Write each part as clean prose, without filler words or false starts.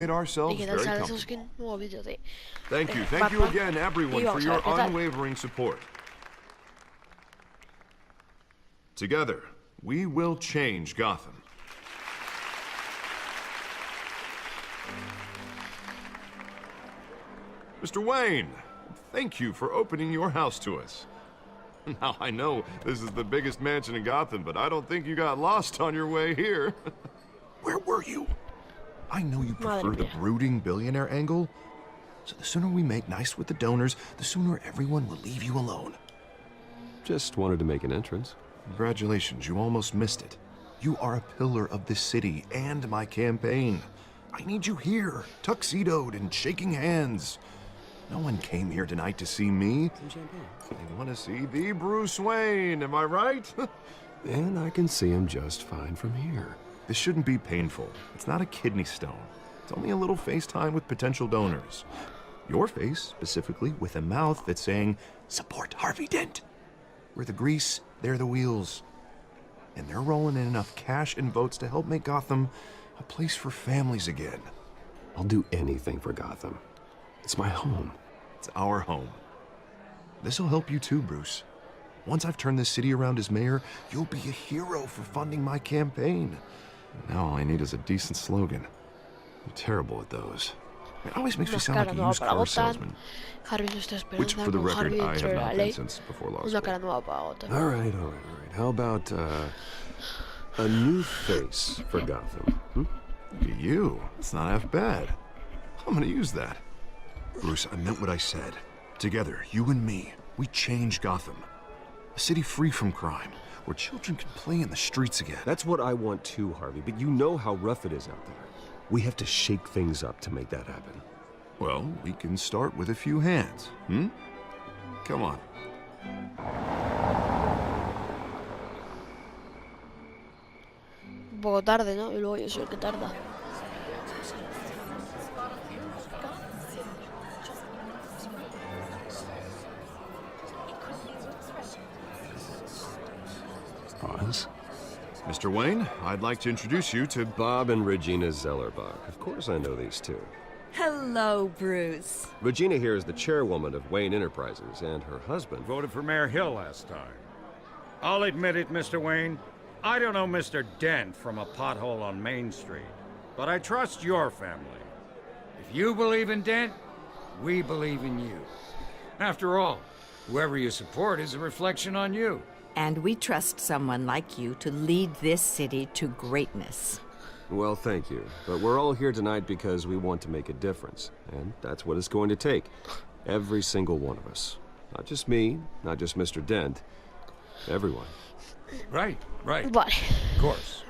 made ourselves ¿Y qué tal very sale comfortable. esos skin? Nuevo vídeo de Thank you Batman. again, everyone, Y for vamos a your ver qué tal. unwavering support. Together, we will change Gotham. Mr. Wayne, thank you for opening your house to us. Now, I know this is the biggest mansion in Gotham, but I don't think you got lost on your way here. Where were you? I know you prefer the brooding billionaire angle, so the sooner we make nice with the donors, the sooner everyone will leave you alone. Just wanted to make an entrance. Congratulations, you almost missed it. You are a pillar of this city and my campaign. I need you here, tuxedoed and shaking hands. No one came here tonight to see me. Some champagne. They want to see the Bruce Wayne, am I right? And I can see him just fine from here. This shouldn't be painful. It's not a kidney stone. It's only a little FaceTime with potential donors. Your face, specifically, with a mouth that's saying, support Harvey Dent. We're the grease, they're the wheels. And they're rolling in enough cash and votes to help make Gotham a place for families again. I'll do anything for Gotham. It's my home. It's our home. This'll help you too, Bruce. Once I've turned this city around as mayor, you'll be a hero for funding my campaign. Now all I need is a decent slogan. I'm terrible at those. It always makes me sound like a used car salesman. Harvey se está esperando. Which, for the record, Harvey I have dentro de la not ley. been since before law Una school. cara nueva para Gotham. All right. How about, a new face for Gotham? Look at you. It's not half bad. I'm gonna use that. Bruce, I meant what I said. Together, you and me, we change Gotham. A city free from crime, where children can play in the streets again. That's what I want too, Harvey, but you know how rough it is out there. We have to shake things up to make that happen. Well, we can start with a few hands, Come on. Un poco tarde, ¿no? Y luego yo soy el que tarda. Pause. Mr. Wayne, I'd like to introduce you to Bob and Regina Zellerbach. Of course I know these two. Hello, Bruce. Regina here is the chairwoman of Wayne Enterprises, and her husband... Voted for Mayor Hill last time. I'll admit it, Mr. Wayne. I don't know Mr. Dent from a pothole on Main Street, but I trust your family. If you believe in Dent, we believe in you. After all, whoever you support is a reflection on you. And we trust someone like you to lead this city to greatness. Well, thank you. But we're all here tonight because we want to make a difference. And that's what it's going to take. Every single one of us. Not just me, not just Mr. Dent. Everyone. Right. Vale. Of course.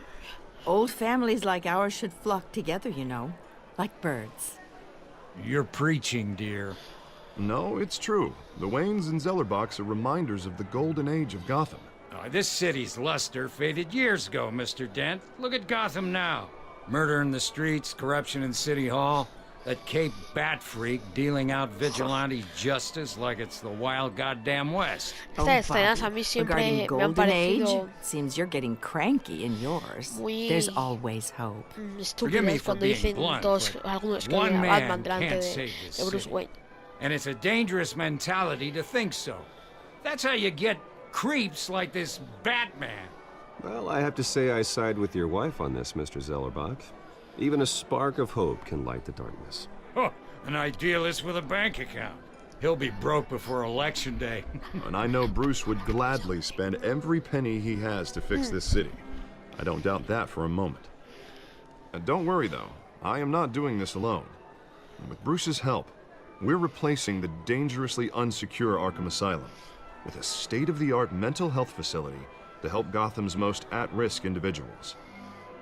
Old families like ours should flock together, you know, like birds. You're preaching, dear. No, it's true. The Waynes and Zellerbachs are reminders of the golden age of Gotham. This city's luster faded years ago, Mr. Dent. Look at Gotham now. Murder in the streets, corruption in City Hall, that Cape Bat freak dealing out vigilante justice like it's the wild goddamn West. Estas escenas a mí siempre regarding me han Golden Age, parecido seems you're getting cranky in yours. muy There's always hope. Forgive me estúpidas for cuando being dicen blunt, todos but algunos que one a man Batman delante can't de save this Bruce city. Wayne. And it's a dangerous mentality to think so. That's how you get creeps like this Batman. Well, I have to say I side with your wife on this, Mr. Zellerbach. Even a spark of hope can light the darkness. Oh, an idealist with a bank account. He'll be broke before Election Day. And I know Bruce would gladly spend every penny he has to fix this city. I don't doubt that for a moment. And don't worry, though. I am not doing this alone. And with Bruce's help, we're replacing the dangerously unsecure Arkham Asylum with a state-of-the-art mental health facility to help Gotham's most at-risk individuals.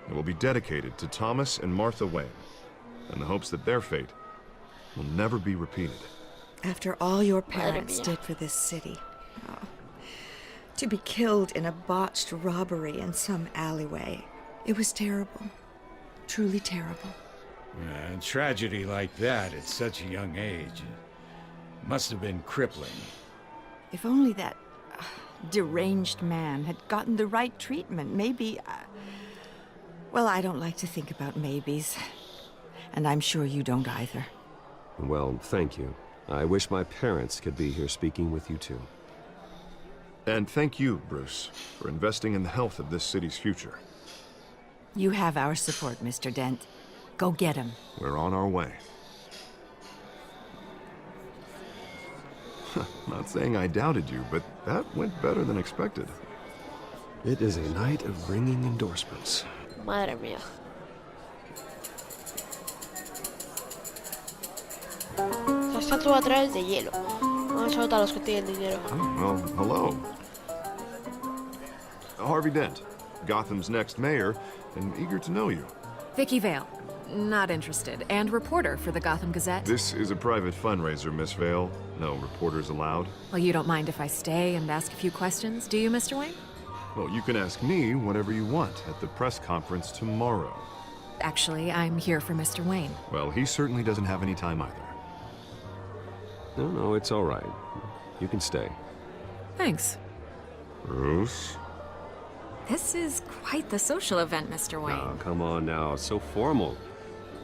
It will be dedicated to Thomas and Martha Wayne, in the hopes that their fate will never be repeated. After all your parents did for this city. Oh. To be killed in a botched robbery in some alleyway. It was terrible. Truly terrible. A tragedy like that at such a young age must have been crippling. If only that deranged man had gotten the right treatment, maybe... well, I don't like to think about maybes. And I'm sure you don't either. Well, thank you. I wish my parents could be here speaking with you too. And thank you, Bruce, for investing in the health of this city's future. You have our support, Mr. Dent. Go get him. We're on our way. Not saying I doubted you, but that went better than expected. It is a night of ringing endorsements. Madre mía. Esta estatua atrás es de hielo. Vamos a notar a los que tienen dinero. Oh, well, hello. Harvey Dent, Gotham's next mayor, and eager to know you. Vicky Vale. Not interested. And reporter for the Gotham Gazette. This is a private fundraiser, Miss Vale. No reporters allowed. Well, you don't mind if I stay and ask a few questions, do you, Mr. Wayne? Well, you can ask me whatever you want at the press conference tomorrow. Actually, I'm here for Mr. Wayne. Well, he certainly doesn't have any time either. No, it's all right. You can stay. Thanks. Bruce? This is quite the social event, Mr. Wayne. Oh, come on now. It's so formal.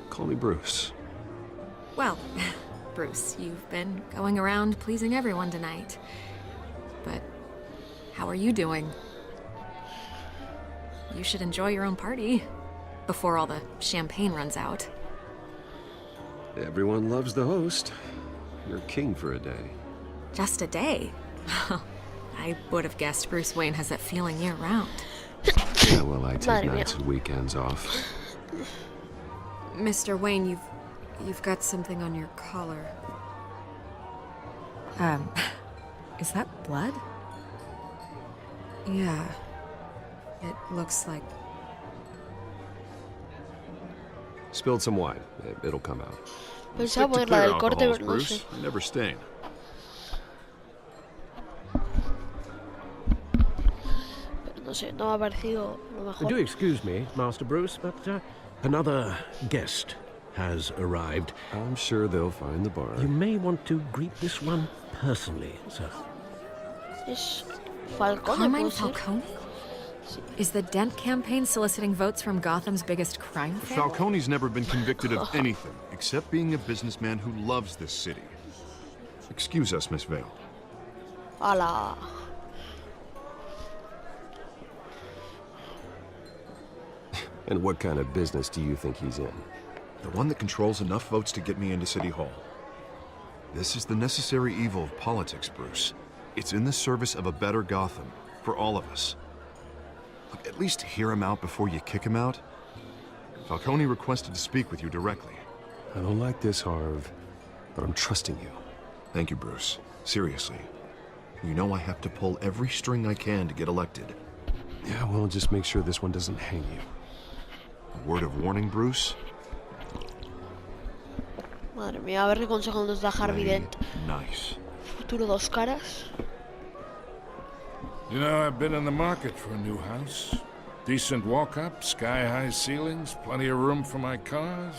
Call me Bruce. Well, Bruce, you've been going around pleasing everyone tonight. But how are you doing? You should enjoy your own party before all the champagne runs out. Everyone loves the host. You're king for a day. Just a day? I would have guessed Bruce Wayne has that feeling year-round. Yeah, well, I take Madre mía. nights and weekends off. Mr. Wayne, you've got something on your collar. Is that blood? Yeah. It looks like... Spilled some wine. It'll come out. Pensaba Stick to poner la clear del corte, alcohols, pero no Bruce. sé. Never stain. Pero no sé, no me ha parecido lo mejor. Do excuse me, Master Bruce, but another guest has arrived. I'm sure they'll find the bar. You may want to greet this one personally, sir. Es Falcone, Carmine puede ser. Falcone? Is the Dent campaign soliciting votes from Gotham's biggest crime family? Falcone's never been convicted of anything except being a businessman who loves this city. Excuse us, Miss Vale. Ala. And what kind of business do you think he's in? The one that controls enough votes to get me into City Hall. This is the necessary evil of politics, Bruce. It's in the service of a better Gotham, for all of us. Look, at least hear him out before you kick him out. Falcone requested to speak with you directly. I don't like this, Harv, but I'm trusting you. Thank you, Bruce. Seriously. You know I have to pull every string I can to get elected. Yeah, well, just make sure this one doesn't hang you. A word of warning, Bruce? Madre mía, a ver qué consejo nos da Harvey Play Dent. nice. Futuro dos caras. You know, I've been in the market for a new house. Decent walk-up, sky-high ceilings, plenty of room for my cars.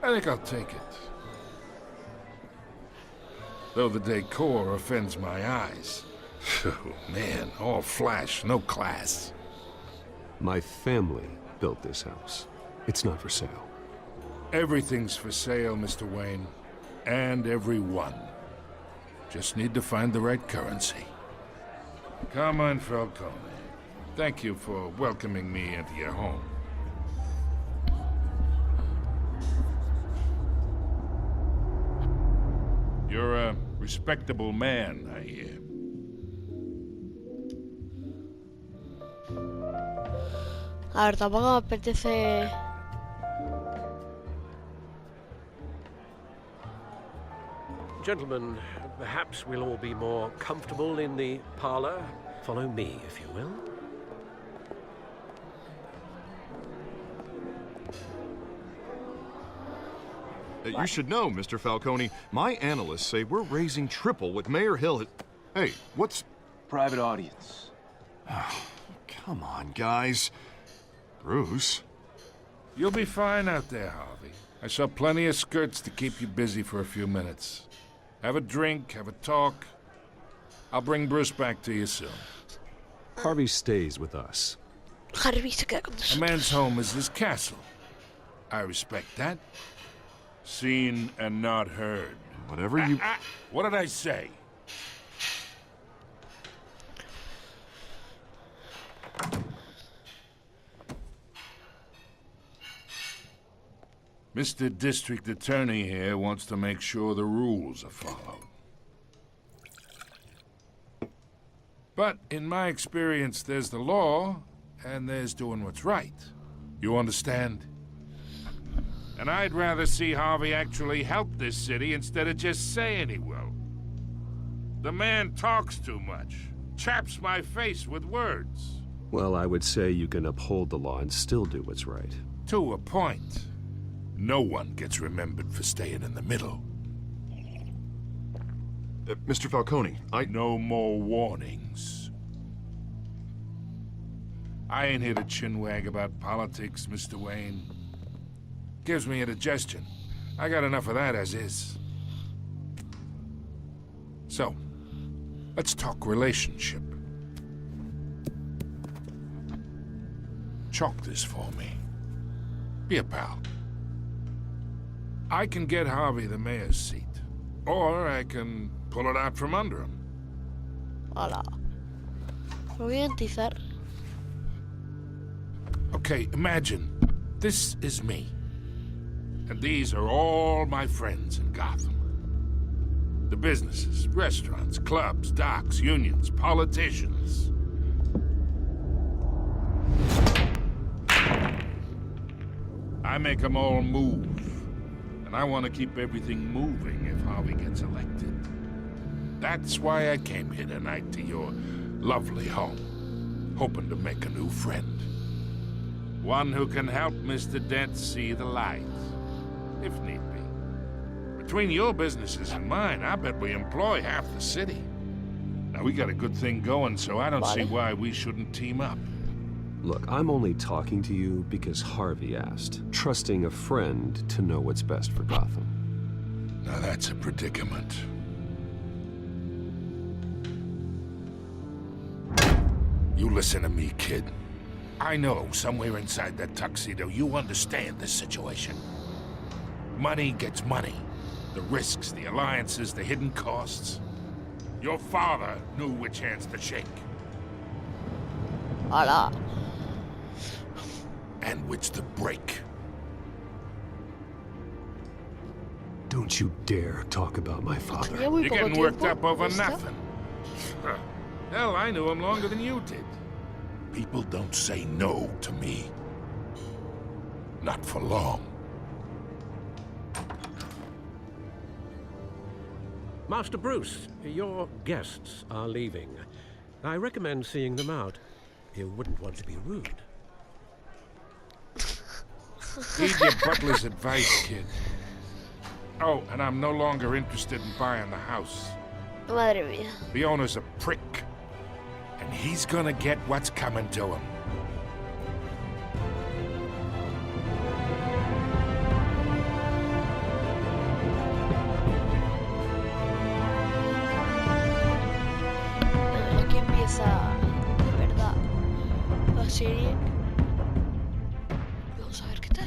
I think I'll take it. Though the decor offends my eyes. Oh, man, all flash, no class. My family built this house. It's not for sale. Everything's for sale, Mr. Wayne. And everyone. Just need to find the right currency. Carmine Falcone, thank you for welcoming me into your home. You're a respectable man, I hear. A ver, tampoco me apetece... Gentlemen, perhaps we'll all be more comfortable in the parlor. Follow me, if you will. You should know, Mr. Falcone, my analysts say we're raising triple what Mayor Hill had... Hey, what's... Private audience. Come on, guys. Bruce? You'll be fine out there, Harvey. I saw plenty of skirts to keep you busy for a few minutes. Have a drink, have a talk. I'll bring Bruce back to you soon. Harvey stays with us. Harvey se queda con A nosotros. man's home is his castle. I respect that. Seen and not heard. Whatever you... What did I say? Mr. District Attorney here wants to make sure the rules are followed. But in my experience, there's the law, and there's doing what's right. You understand? And I'd rather see Harvey actually help this city instead of just saying he will. The man talks too much, chaps my face with words. Well, I would say you can uphold the law and still do what's right. To a point. No one gets remembered for staying in the middle. Mr. Falcone, No more warnings. I ain't here to chinwag about politics, Mr. Wayne. Gives me indigestion. I got enough of that as is. So, let's talk relationship. Chalk this for me. Be a pal. I can get Harvey the mayor's seat. Or I can pull it out from under him. Hola. Me voy a identizar. Okay, imagine this is me. And these are all my friends in Gotham. The businesses, restaurants, clubs, docks, unions, politicians. I make them all move. And I want to keep everything moving if Harvey gets elected. That's why I came here tonight to your lovely home, hoping to make a new friend. One who can help Mr. Dent see the light, if need be. Between your businesses and mine, I bet we employ half the city. Now, we got a good thing going, so I don't see why we shouldn't team up. Look, I'm only talking to you because Harvey asked, trusting a friend to know what's best for Gotham. Now that's a predicament. You listen to me, kid. I know somewhere inside that tuxedo you understand this situation. Money gets money. The risks, the alliances, the hidden costs. Your father knew which hands to shake. Hola. And which to break. Don't you dare talk about my father. Tenía muy You're poco getting worked tiempo, up over ¿listo? nothing. Hell, I knew him longer than you did. People don't say no to me. Not for long. Master Bruce, your guests are leaving. I recommend seeing them out. You wouldn't want to be rude. Heed your butler's advice, kid. Oh, and I'm no longer interested in buying the house. Madre mía. The owner's a prick. And he's gonna get what's coming to him. Aquí empieza de verdad la serie. Vamos a ver qué tal.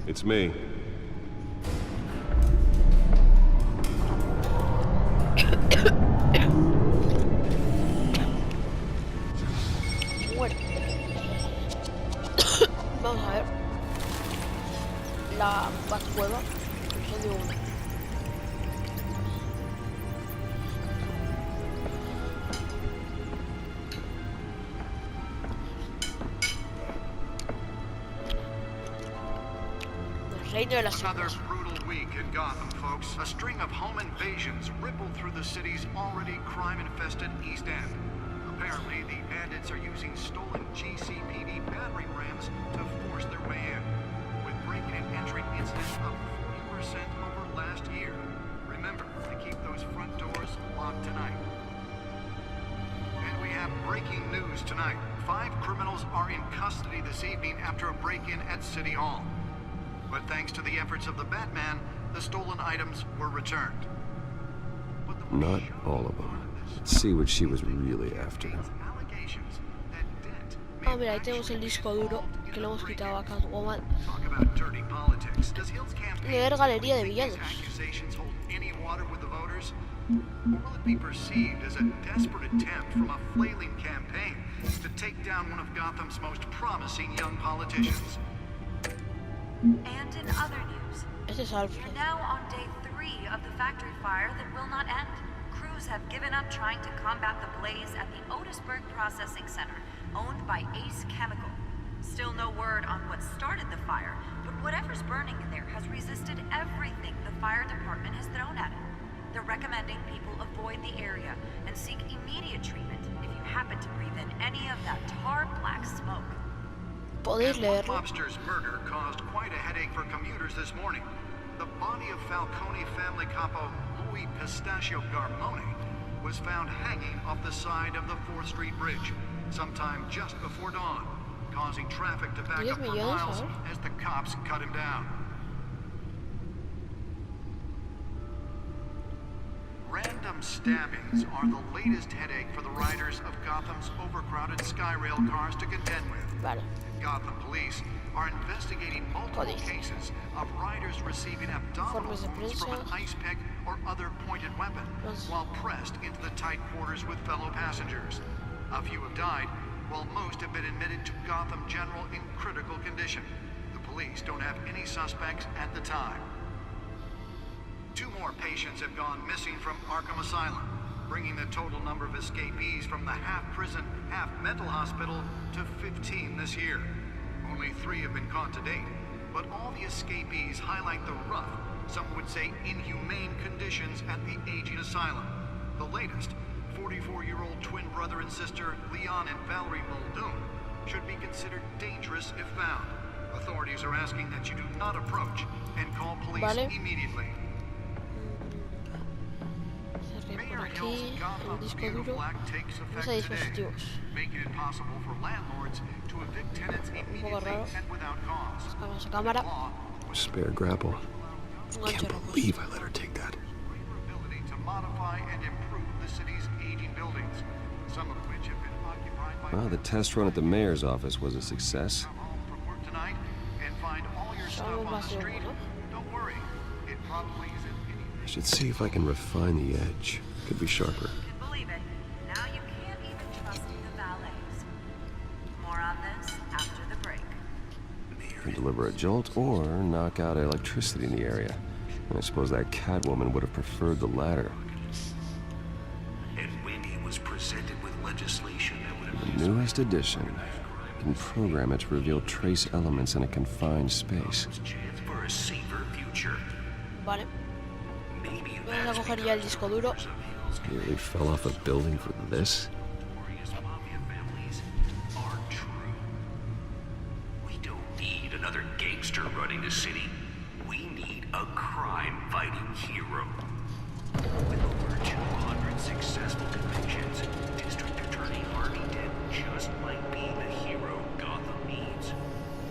It's me. Bueno. Vamos a ver. La Batcueva, episodio 1. Another brutal week in Gotham, folks. A string of home invasions rippled through the city's already crime-infested East End. Apparently, the bandits are using stolen GCPD battering rams to force their way in. With break-in and entry incidents up 40% over last year. Remember to keep those front doors locked tonight. And we have breaking news tonight. 5 criminals are in custody this evening after a break-in at City Hall. But thanks to the efforts of the Batman, the stolen items were returned. But the Not all of them. Let's see what she was really after. allegations that Dent may Ah, mira, ahí tenemos el disco duro que lo hemos quitado acá. Woman. talk about dirty politics. Does Hill's campaign Leer galería de villanos. accusations hold any water with the voters? Or will it be perceived as a desperate attempt from a flailing campaign to take down one of Gotham's most promising young politicians? And in other news, Este es Alfred. we're now on day 3 of the factory fire that will not end. Crews have given up trying to combat the blaze at the Otisburg Processing Center, owned by Ace Chemical. Still no word on what started the fire, but whatever's burning in there has resisted everything the fire department has thrown at it. They're recommending people avoid the area and seek immediate treatment if you happen to breathe in any of that tar black smoke. Podéis And one leerlo. mobster's murder caused quite a headache for commuters this morning. The body of Falcone family capo Louis Pistachio Garmone was found hanging off the side of the 4th Street Bridge sometime just before dawn, causing traffic to back 10 up for millones, miles ¿sabes? as the cops cut him down. Random stabbings are the latest headache for the riders of Gotham's overcrowded Skyrail cars to contend with. Vale. Gotham police are investigating multiple Joder. cases of riders receiving abdominal Informes de wounds from an prensa. ice pick or other pointed weapon Los- while pressed into the tight quarters with fellow passengers. A few have died, while most have been admitted to Gotham General in critical condition. The police don't have any suspects at the time. 2 more patients have gone missing from Arkham Asylum, bringing the total number of escapees from the half-prison, half-mental hospital to 15 this year. Only 3 have been caught to date, but all the escapees highlight the rough, some would say inhumane conditions at the aging asylum. The latest, 44-year-old twin brother and sister Leon and Valerie Muldoon, should be considered dangerous if found. Authorities are asking that you do not approach and call police Vale. immediately. Cerré por Mayor Hill's aquí el Gotham disco Beautiful duro. Act takes Vamos a effect today, dispositivos. making it possible for landlords to evict tenants immediately raro. and without cause. Sacamos la cámara. Law Spare grapple. Un Can't gancho rojo. believe I let her take that. ability to modify and improve the city's aging buildings, some of which have been occupied by Well, the test run at the mayor's office was a success. come home from work tonight and find all your stuff on the más de street. uno, Don't worry, it probably isn't anything. I should see if I can refine the edge. Could be sharper. Can believe it. Now you can't even trust the valets. More on this after the break. Can deliver a jolt or knock out electricity in the area. And I suppose that Catwoman would have preferred the latter. And when he was presented with legislation that would The newest edition can program it to reveal trace elements in a confined space. chance for a safer future. Vale. Maybe Vamos a coger ya el disco duro. Nearly fell off a building for this. notorious mafia families are true. We don't need another gangster running the city. We need a crime-fighting hero. With over 200 successful convictions, District Attorney Harvey Dent just might be the hero Gotham needs.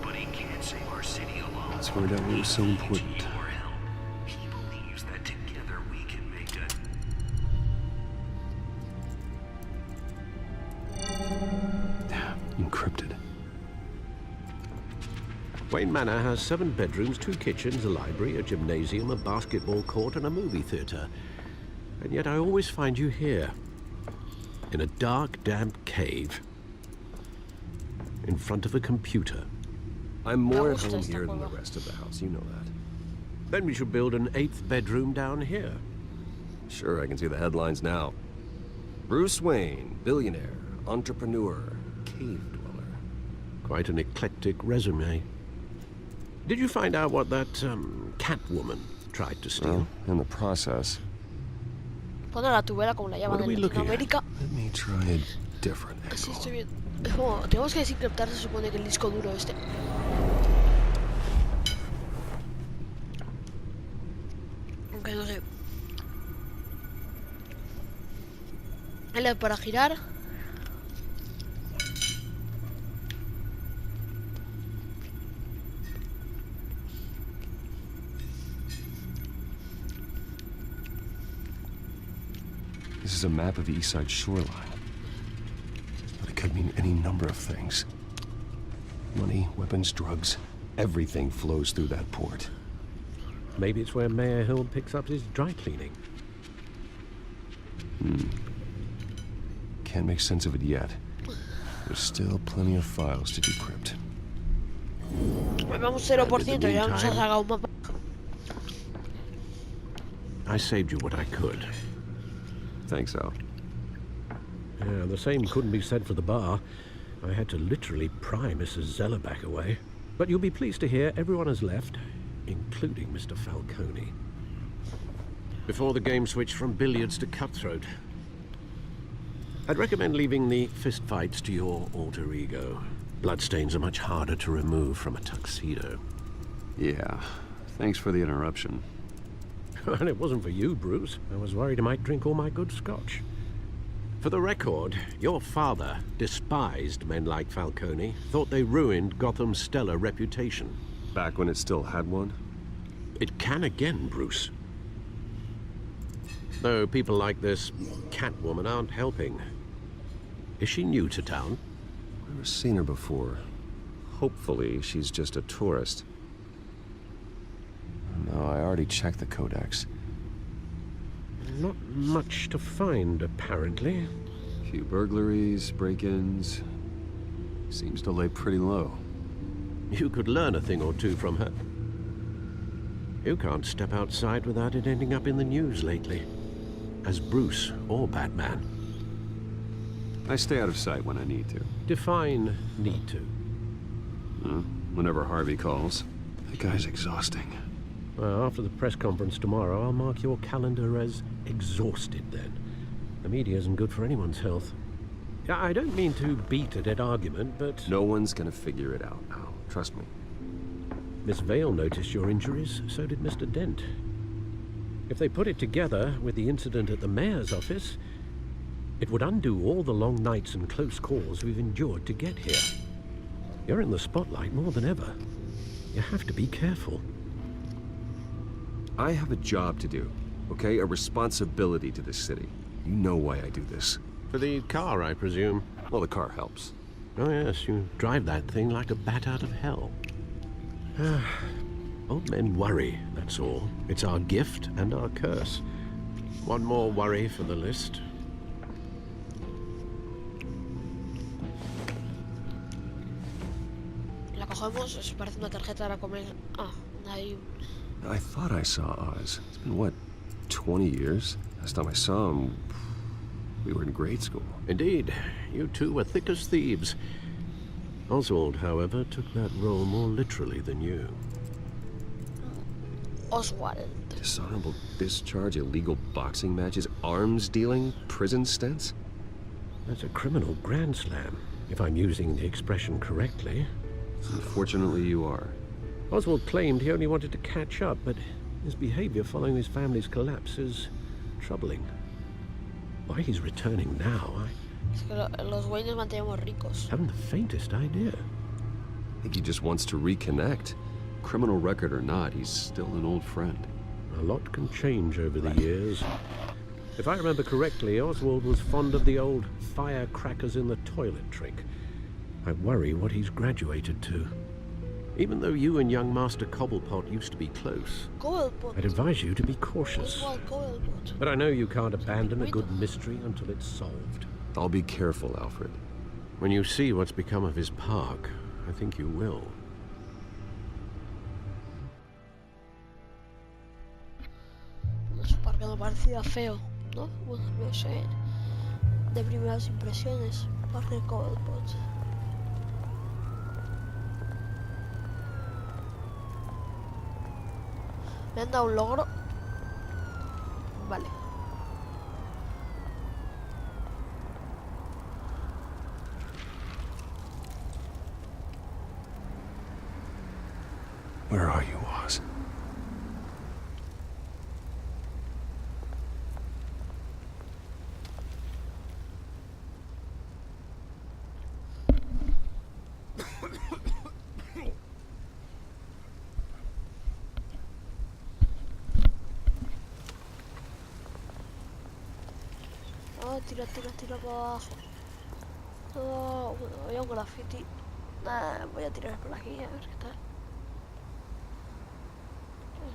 But he can't save our city alone. That's where that was so He needs important. your help. He believes that together we can make a Encrypted. Wayne Manor has 7 bedrooms, 2 kitchens, a library, a gymnasium, a basketball court, and a movie theater. And yet I always find you here, in a dark, damp cave, in front of a computer. I'm more at gusta home esta here than the cueva. rest of the house, you know that. Then we should build an 8th bedroom down here. Sure, I can see the headlines now. Bruce Wayne, billionaire, entrepreneur, cave dweller. Quite an eclectic resume. Did you find out what that Catwoman tried to steal? Well, in the process, Pon a la tubera como la What llaman are we en looking at? Latinoamérica. let me try a different Así angle. estoy bien. Es como, tenemos que desencriptar, se supone que el disco duro este. Aunque no sé. L para girar. This is a map of the east side shoreline. But it could mean any number of things. Money, weapons, drugs, everything flows through that port. Maybe it's where Mayor Hill picks up his dry cleaning. Can't make sense of it yet. There's still plenty of files to decrypt. Vamos 0%, ya nos ha sacado un mapa. I saved you what I could. Thanks, Al. Yeah, the same couldn't be said for the bar. I had to literally pry Mrs. Zellerback away. But you'll be pleased to hear everyone has left, including Mr. Falcone. Before the game switched from billiards to cutthroat. I'd recommend leaving the fistfights to your alter ego. Bloodstains are much harder to remove from a tuxedo. Yeah, thanks for the interruption. And it wasn't for you, Bruce. I was worried I might drink all my good scotch. For the record, your father despised men like Falcone, thought they ruined Gotham's stellar reputation. Back when it still had one? It can again, Bruce. Though people like this Catwoman aren't helping. Is she new to town? Never seen her before. Hopefully, she's just a tourist. No, I already checked the codex. Not much to find, apparently. Few burglaries, break-ins. Seems to lay pretty low. You could learn a thing or two from her. You can't step outside without it ending up in the news lately. As Bruce or Batman. I stay out of sight when I need to. Define need to. Whenever Harvey calls. That guy's exhausting. Well, after the press conference tomorrow, I'll mark your calendar as exhausted then. The media isn't good for anyone's health. I don't mean to beat a dead argument, but... No one's gonna figure it out now. Trust me. Miss Vale noticed your injuries, so did Mr. Dent. If they put it together with the incident at the mayor's office, it would undo all the long nights and close calls we've endured to get here. You're in the spotlight more than ever. You have to be careful. I have a job to do, okay? A responsibility to this city. You know why I do this. For the car, I presume. Well, the car helps. Oh yes, you drive that thing like a bat out of hell. Old men worry, that's all. It's our gift and our curse. One more worry for the list. La cogemos, eso parece una tarjeta para comer. Ah, ahí. I thought I saw Oz. It's been, what, 20 years? Last time I saw him, we were in grade school. Indeed. You two were thick as thieves. Oswald, however, took that role more literally than you. Oswald. Dishonorable discharge, illegal boxing matches, arms dealing, prison stints? That's a criminal grand slam, if I'm using the expression correctly. Unfortunately, you are. Oswald claimed he only wanted to catch up, but his behavior following his family's collapse is troubling. Why he's returning now, Es que los Waynes mantenemos ricos. haven't the faintest idea. I think he just wants to reconnect. Criminal record or not, he's still an old friend. A lot can change over the years. If I remember correctly, Oswald was fond of the old firecrackers in the toilet trick. I worry what he's graduated to. Even though you and young Master Cobblepot used to be close, Cobblepot. I'd advise you to be cautious. Oswald Cobblepot. But I know you can't abandon a good mystery until it's solved. I'll be careful, Alfred. When you see what's become of his park, I think you will. Su parque no parecía feo, ¿no? Bueno, no sé. De primeras impresiones, parque Cobblepot. Me han dado un logro. Vale. Where are you, Oz? No, tira para abajo. No, bueno, había un graffiti. Nada, voy a tirar por aquí a ver qué tal.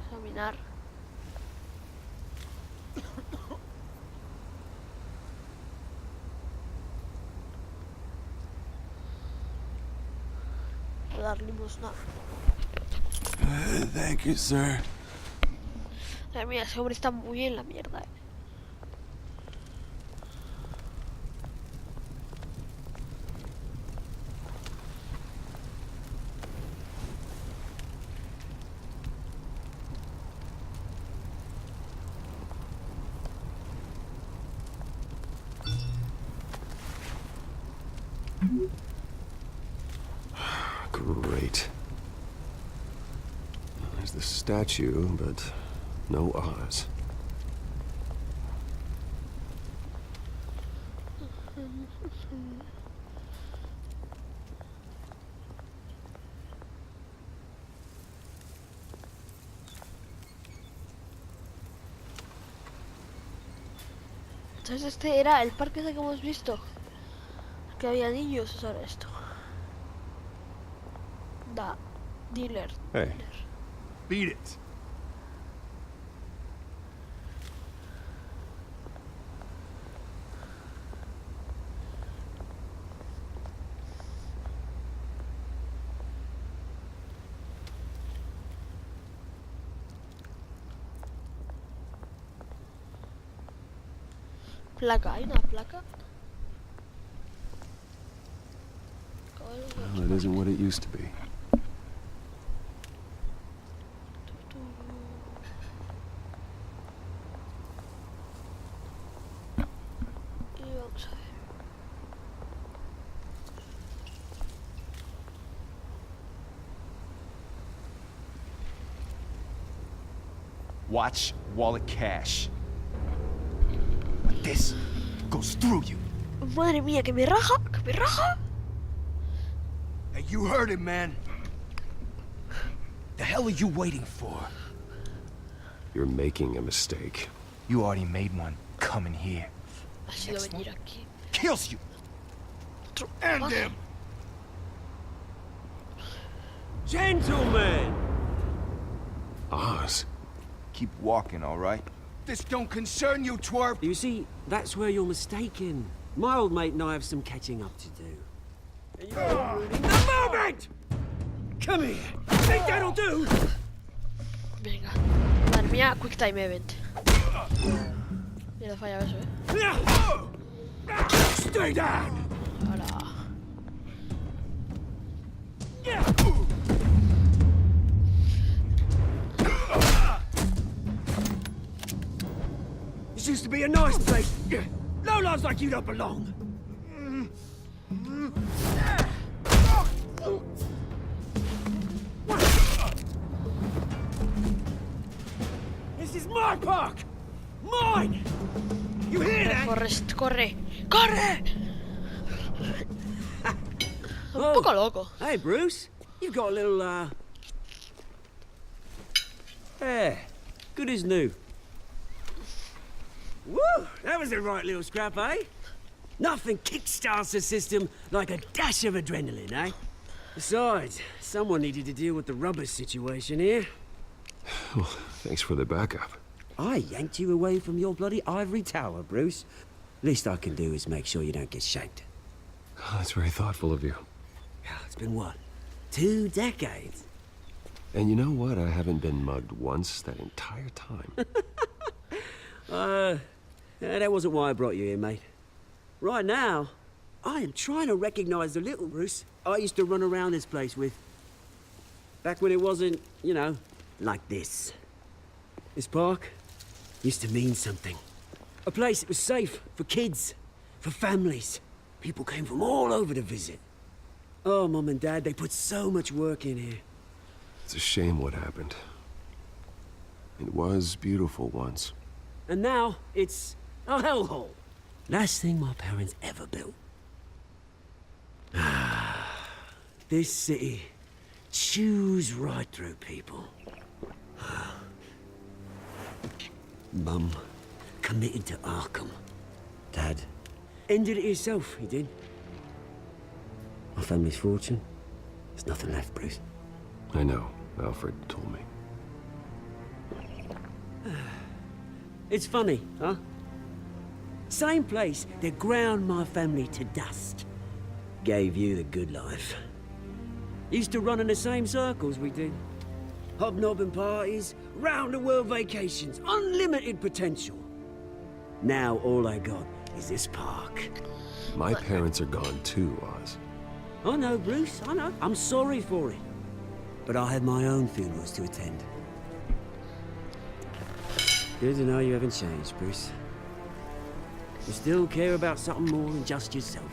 Examinar. Voy a dar limosna. Thank you, sir. Ay, mira, ese hombre está muy en la mierda. Great. There's the statue, but no Oz. Entonces este era el parque ese que hemos visto. Que había niños, eso era esto. Da. Dealer. Hey. Beat it. Placa, hay una placa. Well, it isn't what it used to be. Y vamos a ver. Watch wallet cash. This goes through you. Madre mía, que me raja, que me raja. Hey, you heard it, man. The hell are you waiting for? You're making a mistake. You already made one. Coming here. Ha sido venir aquí. Kills you. End him. Gentlemen! Oz. Keep walking, all right? This don't concern you, twerp. You see, that's where you're mistaken. My old mate and I have some catching up to do. And you're ruining the moment! Come here. Think that'll do? Venga. Madre mía, quick time event. Mira, falla eso, Stay down! Ahora. This used to be a nice place. No lives like you don't belong. This is my park! Mine! You hear that? Corre, corre! Un poco loco. Hey, Bruce. You've got a little, Yeah, good as new. Woo! That was a right little scrap, eh? Nothing kickstarts the system like a dash of adrenaline, eh? Besides, someone needed to deal with the rubber situation here. Well, thanks for the backup. I yanked you away from your bloody ivory tower, Bruce. Least I can do is make sure you don't get shanked. Oh, that's very thoughtful of you. It's been what? 2 decades? And you know what? I haven't been mugged once that entire time. That wasn't why I brought you here, mate. Right now, I am trying to recognize the little Bruce I used to run around this place with. Back when it wasn't, you know, like this. This park used to mean something. A place that was safe for kids, for families. People came from all over to visit. Oh, Mum and Dad, they put so much work in here. It's a shame what happened. It was beautiful once. And now, it's a hellhole. Last thing my parents ever built. This city chews right through people. Mum committed to Arkham, Dad ended it himself, he did. My family's fortune. There's nothing left, Bruce. I know. Alfred told me. It's funny, huh? Same place that ground my family to dust. Gave you the good life. Used to run in the same circles we did. Hobnobbing parties, round-the-world vacations, unlimited potential. Now all I got is this park. My parents are gone too, Oz. I know, Bruce, I know. I'm sorry for it. But I have my own funerals to attend. Good to know you haven't changed, Bruce. You still care about something more than just yourself.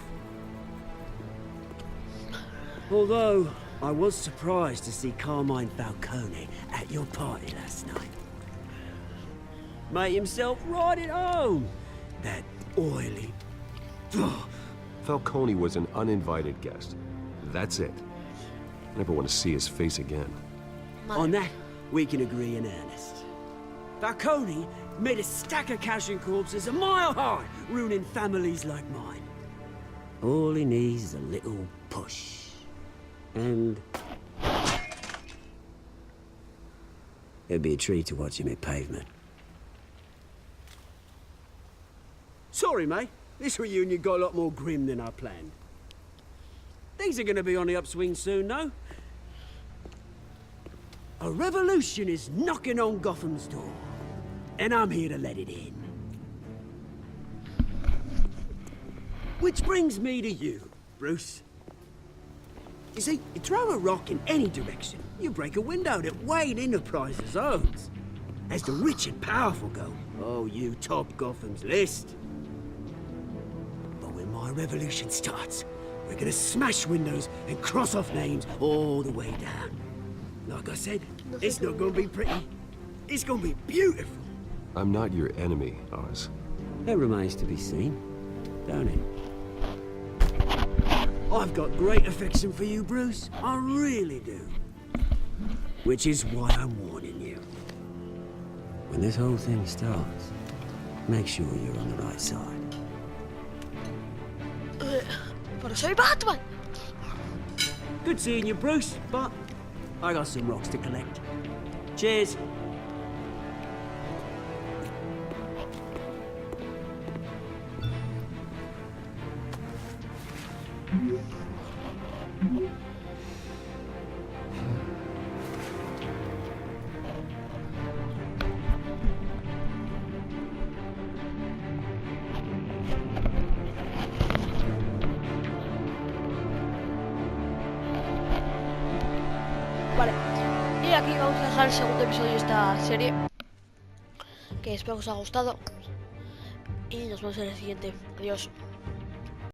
Although, I was surprised to see Carmine Falcone at your party last night. Made himself right at home. That oily... Falcone was an uninvited guest. That's it. I never want to see his face again. On that, we can agree in earnest. Falcone made a stack of cashing corpses a mile high, ruining families like mine. All he needs is a little push. And... it'd be a treat to watch him hit pavement. Sorry, mate. This reunion got a lot more grim than I planned. Things are gonna be on the upswing soon, though. A revolution is knocking on Gotham's door. And I'm here to let it in. Which brings me to you, Bruce. You see, you throw a rock in any direction, you break a window that Wayne Enterprises owns. As the rich and powerful go, oh, you top Gotham's list. But when my revolution starts, we're gonna smash windows and cross off names all the way down. Like I said, it's not gonna be pretty. It's gonna be beautiful. I'm not your enemy, Oz. That remains to be seen, don't it? I've got great affection for you, Bruce. I really do. Which is why I'm warning you. When this whole thing starts, make sure you're on the right side. Pero soy Batman. Good seeing you, Bruce, but I got some rocks to collect. Cheers. Vale, y aquí vamos a dejar el segundo episodio de esta serie, que espero que os haya gustado y nos vemos en el siguiente. Adiós.